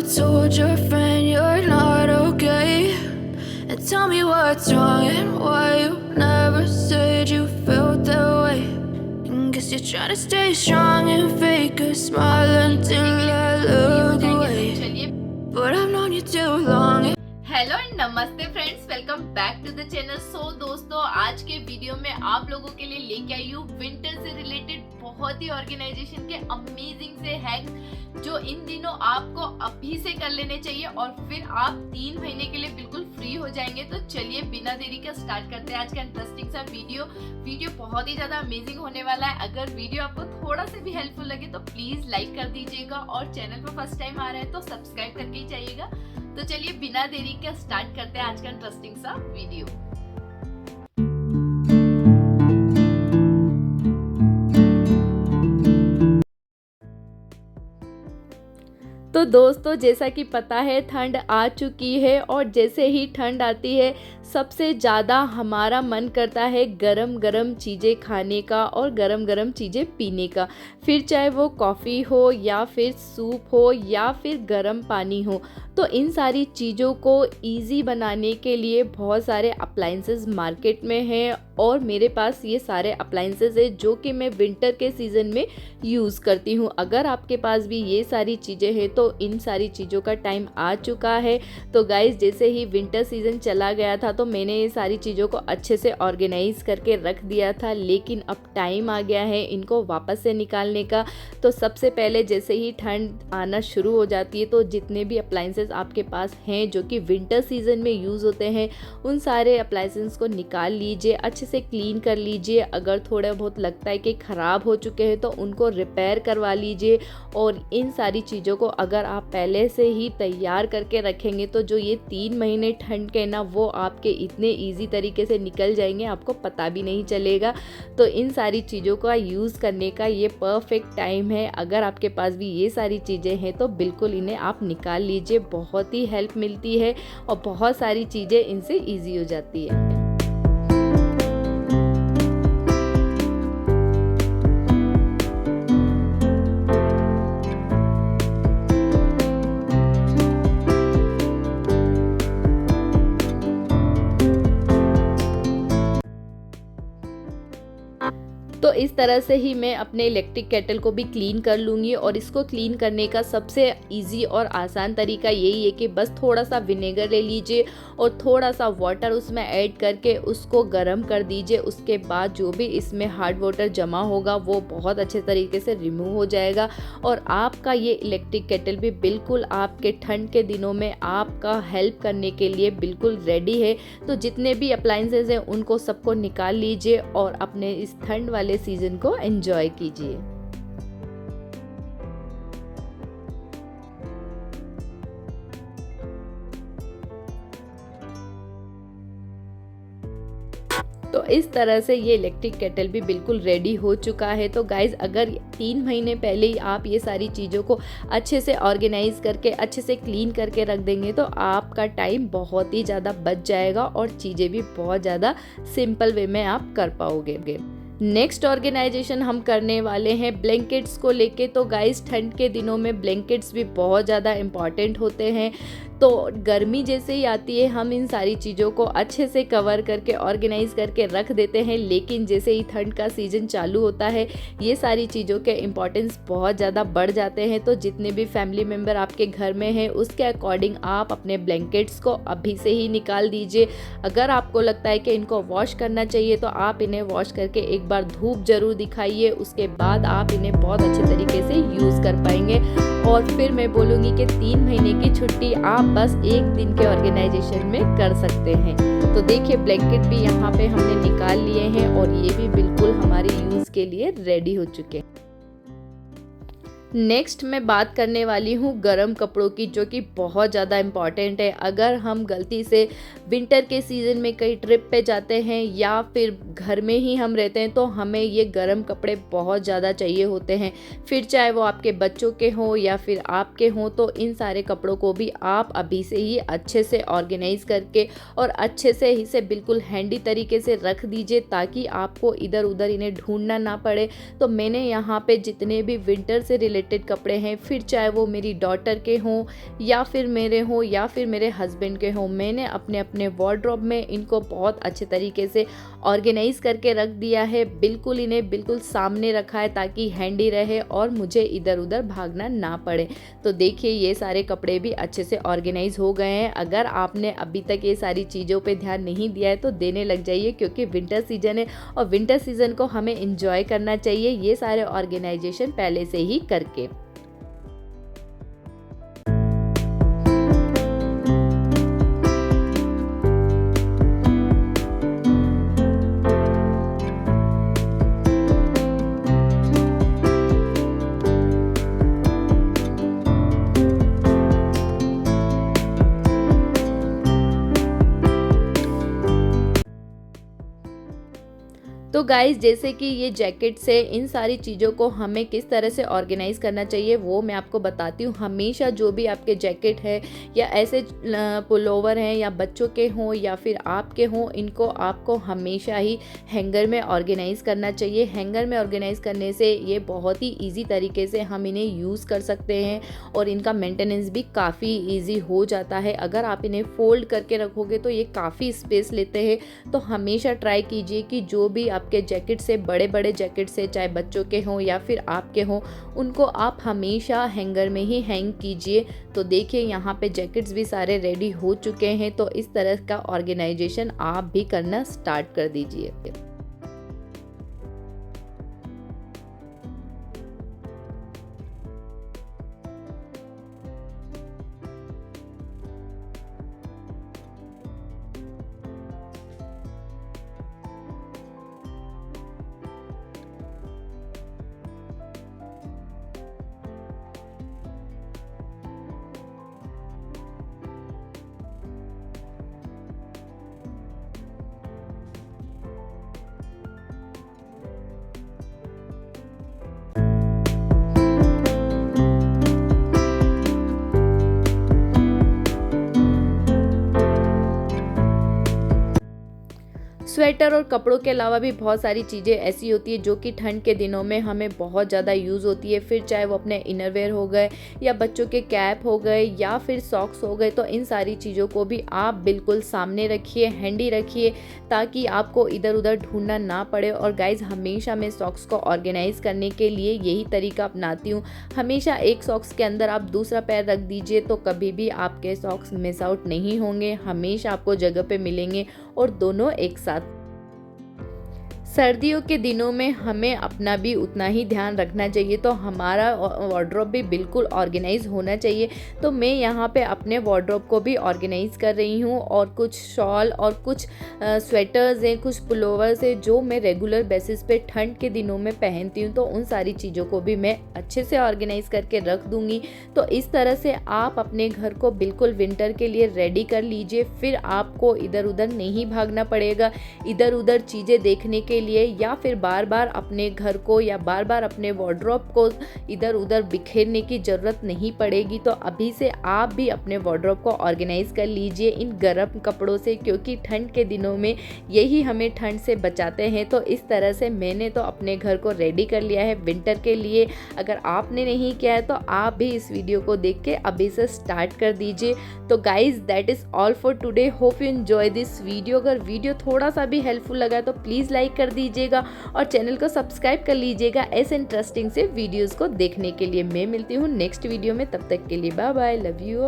told your friend you're not okay? And tell me what's wrong and why you never said you felt that way. And guess you're trying to stay strong and fake a smile until I look away. But I've known you too long. Hello and नमस्ते friends, welcome back to the channel. So दोस्तों, आज के video में आप लोगों के लिए लेके आई हूँ विंटर से रिलेटेड बहुत ही ऑर्गेनाइजेशन के अमेजिंग से हैक्स जो इन दिनों आपको अभी से कर लेने चाहिए और फिर आप 3 महीने के लिए बिल्कुल फ्री हो जाएंगे। तो चलिए बिना देरी के स्टार्ट करते हैं आज का इंटरेस्टिंग सा वीडियो बहुत ही ज्यादा अमेजिंग होने वाला है। अगर वीडियो आपको थोड़ा सा भी हेल्पफुल लगे तो प्लीज लाइक कर दीजिएगा और चैनल पर फर्स्ट टाइम आ रहा है तो सब्सक्राइब करके ही जाइएगा। तो चलिए बिना देरी के स्टार्ट करते हैं आज का इंटरेस्टिंग सा वीडियो। तो दोस्तों, जैसा कि पता है ठंड आ चुकी है और जैसे ही ठंड आती है सबसे ज़्यादा हमारा मन करता है गरम गरम चीज़ें खाने का और गरम गरम चीज़ें पीने का। फिर चाहे वो कॉफ़ी हो या फिर सूप हो या फिर गरम पानी हो। तो इन सारी चीज़ों को इजी बनाने के लिए बहुत सारे अप्लाइंसेस मार्केट में हैं और मेरे पास ये सारे अप्लाइंसेस है जो कि मैं विंटर के सीज़न में यूज़ करती हूँ। अगर आपके पास भी ये सारी चीज़ें हैं तो इन सारी चीज़ों का टाइम आ चुका है। तो गाइज़, जैसे ही विंटर सीज़न चला गया था तो मैंने ये सारी चीज़ों को अच्छे से ऑर्गेनाइज़ करके रख दिया था, लेकिन अब टाइम आ गया है इनको वापस से निकालने का। तो सबसे पहले जैसे ही ठंड आना शुरू हो जाती है तो जितने भी अप्लाइंसेस आपके पास हैं जो कि विंटर सीज़न में यूज़ होते हैं उन सारे अप्लाइंसेस को निकाल लीजिए, अच्छे से क्लीन कर लीजिए। अगर थोड़ा बहुत लगता है कि ख़राब हो चुके हैं तो उनको रिपेयर करवा लीजिए। और इन सारी चीज़ों को अगर आप पहले से ही तैयार करके रखेंगे तो जो ये 3 महीने ठंड के ना वो आपके इतने ईजी तरीके से निकल जाएंगे, आपको पता भी नहीं चलेगा। तो इन सारी चीज़ों का यूज़ करने का ये परफेक्ट टाइम है। अगर आपके पास भी ये सारी चीज़ें हैं तो बिल्कुल इन्हें आप निकाल लीजिए, बहुत ही हेल्प मिलती है और बहुत सारी चीज़ें इनसे ईजी हो जाती है। तो इस तरह से ही मैं अपने इलेक्ट्रिक केटल को भी क्लीन कर लूँगी और इसको क्लीन करने का सबसे इजी और आसान तरीका यही है कि बस थोड़ा सा विनेगर ले लीजिए और थोड़ा सा वाटर उसमें ऐड करके उसको गर्म कर दीजिए। उसके बाद जो भी इसमें हार्ड वाटर जमा होगा वो बहुत अच्छे तरीके से रिमूव हो जाएगा और आपका ये इलेक्ट्रिक केटल भी बिल्कुल आपके ठंड के दिनों में आपका हेल्प करने के लिए बिल्कुल रेडी है। तो जितने भी अप्लाइंसेस हैं उनको सबको निकाल लीजिए और अपने इस ठंड वाले सीजन को एंजॉय कीजिए। तो इस तरह से ये इलेक्ट्रिक केटल भी बिल्कुल रेडी हो चुका है। तो गाइज़, अगर 3 महीने पहले ही आप ये सारी चीज़ों को अच्छे से ऑर्गेनाइज़ करके अच्छे से क्लीन करके रख देंगे तो आपका टाइम बहुत ही ज़्यादा बच जाएगा और चीज़ें भी बहुत ज़्यादा सिंपल वे में आप कर पाओगे। नेक्स्ट ऑर्गेनाइजेशन हम करने वाले हैं ब्लैंकेट्स को लेके। तो गाइस, ठंड के दिनों में ब्लैंकेट्स भी बहुत ज़्यादा इम्पॉर्टेंट होते हैं। तो गर्मी जैसे ही आती है हम इन सारी चीज़ों को अच्छे से कवर करके ऑर्गेनाइज करके रख देते हैं, लेकिन जैसे ही ठंड का सीज़न चालू होता है ये सारी चीज़ों के इम्पॉर्टेंस बहुत ज़्यादा बढ़ जाते हैं। तो जितने भी फैमिली मेम्बर आपके घर में हैं उसके अकॉर्डिंग आप अपने ब्लैंकेट्स को अभी से ही निकाल दीजिए। अगर आपको लगता है कि इनको वॉश करना चाहिए तो आप इन्हें वॉश करके एक बार धूप जरूर दिखाइए, उसके बाद आप इन्हें बहुत अच्छे तरीके से यूज़ कर पाएंगे। और फिर मैं बोलूँगी कि 3 महीने की छुट्टी आप बस 1 दिन के ऑर्गेनाइजेशन में कर सकते हैं। तो देखिए, ब्लैंकेट भी यहाँ पे हमने निकाल लिए हैं और ये भी बिल्कुल हमारे यूज़ के लिए रेडी हो चुके हैं। नेक्स्ट मैं बात करने वाली हूँ गर्म कपड़ों की, जो कि बहुत ज़्यादा इम्पॉर्टेंट है। अगर हम गलती से विंटर के सीज़न में कहीं ट्रिप पे जाते हैं या फिर घर में ही हम रहते हैं तो हमें ये गर्म कपड़े बहुत ज़्यादा चाहिए होते हैं। फिर चाहे वो आपके बच्चों के हों या फिर आपके हों, तो इन सारे कपड़ों को भी आप अभी से ही अच्छे से ऑर्गेनाइज करके और अच्छे से इसे बिल्कुल हैंडी तरीके से रख दीजिए ताकि आपको इधर उधर इन्हें ढूंढना ना पड़े। तो मैंने यहाँ पे जितने भी विंटर से रिलेटेड रिलेटेड कपड़े हैं, फिर चाहे वो मेरी डॉटर के हों या फिर मेरे हों या फिर मेरे हस्बैंड के हों, मैंने अपने अपने वार्डरोब में इनको बहुत अच्छे तरीके से ऑर्गेनाइज़ करके रख दिया है। बिल्कुल इन्हें बिल्कुल सामने रखा है ताकि हैंडी रहे और मुझे इधर उधर भागना ना पड़े। तो देखिए ये सारे कपड़े भी अच्छे से ऑर्गेनाइज़ हो गए हैं। अगर आपने अभी तक ये सारी चीज़ों पे ध्यान नहीं दिया है तो देने लग जाइए, क्योंकि विंटर सीजन है और विंटर सीजन को हमें एंजॉय करना चाहिए ये सारे ऑर्गेनाइजेशन पहले से ही करके। तो गाइज़ जैसे कि ये जैकेट से इन सारी चीज़ों को हमें किस तरह से ऑर्गेनाइज़ करना चाहिए वो मैं आपको बताती हूँ। हमेशा जो भी आपके जैकेट है या ऐसे पुलोवर हैं या बच्चों के हों या फिर आपके हों, इनको आपको हमेशा ही हैंगर में ऑर्गेनाइज़ करना चाहिए। हैंगर में ऑर्गेनाइज़ करने से ये बहुत ही ईजी तरीके से हम इन्हें यूज़ कर सकते हैं और इनका मेंटेनेंस भी काफ़ी ईजी हो जाता है। अगर आप इन्हें फोल्ड करके रखोगे तो ये काफ़ी स्पेस लेते हैं। तो हमेशा ट्राई कीजिए कि जो भी आपके जैकेट से बड़े बड़े जैकेट से, चाहे बच्चों के हों या फिर आपके हों, उनको आप हमेशा हैंगर में ही हैंग कीजिए। तो देखिए यहाँ पे जैकेट्स भी सारे रेडी हो चुके हैं। तो इस तरह का ऑर्गेनाइजेशन आप भी करना स्टार्ट कर दीजिए। स्वेटर और कपड़ों के अलावा भी बहुत सारी चीज़ें ऐसी होती है जो कि ठंड के दिनों में हमें बहुत ज़्यादा यूज़ होती है। फिर चाहे वो अपने इनरवेयर हो गए या बच्चों के कैप हो गए या फिर सॉक्स हो गए, तो इन सारी चीज़ों को भी आप बिल्कुल सामने रखिए, हैंडी रखिए, ताकि आपको इधर उधर ढूंढना ना पड़े। और गाइज़ हमेशा मैं सॉक्स को ऑर्गेनाइज़ करने के लिए यही तरीका अपनाती हूँ। हमेशा एक सॉक्स के अंदर आप दूसरा पैर रख दीजिए तो कभी भी आपके सॉक्स मिस आउट नहीं होंगे, हमेशा आपको जगह पे मिलेंगे और दोनों एक साथ। सर्दियों के दिनों में हमें अपना भी उतना ही ध्यान रखना चाहिए, तो हमारा वार्डरोब भी बिल्कुल ऑर्गेनाइज होना चाहिए। तो मैं यहाँ पे अपने वार्डरोब को भी ऑर्गेनाइज कर रही हूँ और कुछ शॉल और कुछ स्वेटर्स हैं, कुछ पुलोवर्स हैं जो मैं रेगुलर बेसिस पे ठंड के दिनों में पहनती हूँ, तो उन सारी चीज़ों को भी मैं अच्छे से ऑर्गेनाइज करके रख दूँगी। तो इस तरह से आप अपने घर को बिल्कुल विंटर के लिए रेडी कर लीजिए, फिर आपको इधर उधर नहीं भागना पड़ेगा इधर उधर चीज़ें देखने के लिए, या फिर बार बार अपने घर को या बार बार अपने वार्डरोब को इधर उधर बिखेरने की ज़रूरत नहीं पड़ेगी। तो अभी से आप भी अपने वार्डरोब को ऑर्गेनाइज कर लीजिए इन गर्म कपड़ों से, क्योंकि ठंड के दिनों में यही हमें ठंड से बचाते हैं। तो इस तरह से मैंने तो अपने घर को रेडी कर लिया है विंटर के लिए। अगर आपने नहीं किया है तो आप भी इस वीडियो को देख के अभी से स्टार्ट कर दीजिए। तो guys that is all for today, hope you enjoy this video. अगर वीडियो थोड़ा सा भी हेल्पफुल लगा तो प्लीज़ लाइक कर दीजिएगा और चैनल को सब्सक्राइब कर लीजिएगा ऐसे इंटरेस्टिंग से वीडियोस को देखने के लिए। मैं मिलती हूँ नेक्स्ट वीडियो में, तब तक के लिए बाय बाय, लव यू।